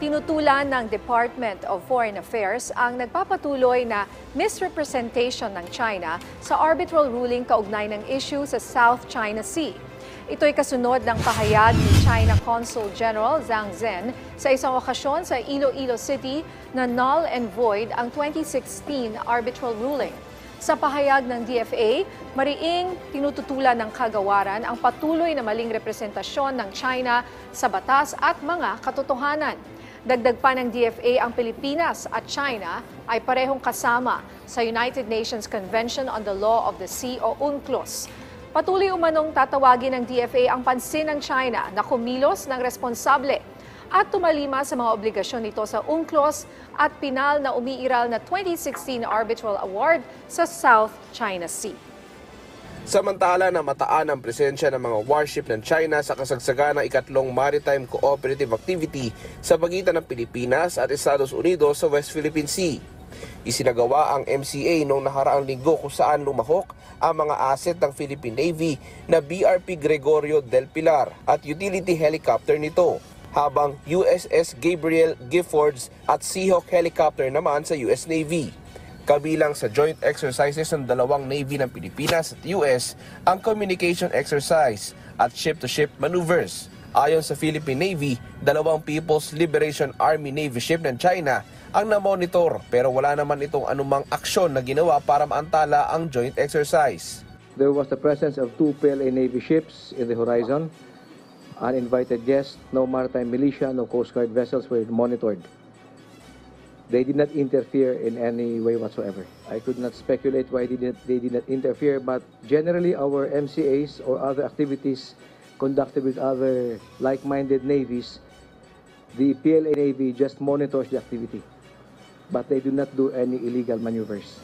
Tinutulan ng Department of Foreign Affairs ang nagpapatuloy na misrepresentation ng China sa arbitral ruling kaugnay ng issue sa South China Sea. Ito'y kasunod ng pahayag ni China Consul General Zhang Zhen sa isang okasyon sa Iloilo City na null and void ang 2016 arbitral ruling. Sa pahayag ng DFA, mariing tinututulan ng kagawaran ang patuloy na maling representasyon ng China sa batas at mga katotohanan. Dagdag pa ng DFA, ang Pilipinas at China ay parehong kasama sa United Nations Convention on the Law of the Sea o UNCLOS. Patuloy umanong tatawagin ng DFA ang pansin ng China na kumilos ng responsable at tumalima sa mga obligasyon nito sa UNCLOS at pinal na umiiral na 2016 Arbitral Award sa South China Sea. Samantala na mataan ang presensya ng mga warship ng China sa kasagsagan ng ikatlong Maritime Cooperative Activity sa pagitan ng Pilipinas at Estados Unidos sa West Philippine Sea. Isinagawa ang MCA noong nakaraang linggo kung saan lumahok ang mga asset ng Philippine Navy na BRP Gregorio del Pilar at utility helicopter nito, habang USS Gabriel Giffords at Seahawk helicopter naman sa US Navy. Kabilang sa joint exercises ng dalawang Navy ng Pilipinas at US ang communication exercise at ship-to-ship maneuvers. Ayon sa Philippine Navy, dalawang People's Liberation Army Navy ship ng China ang namonitor pero wala naman itong anumang aksyon na ginawa para maantala ang joint exercise. There was the presence of 2 PLA Navy ships in the horizon. Uninvited guests, no maritime militia, no Coast Guard vessels were monitored. They did not interfere in any way whatsoever. I could not speculate why they did not interfere, but generally our MCAs or other activities conducted with other like-minded navies, the PLA Navy just monitors the activity, but they do not do any illegal maneuvers.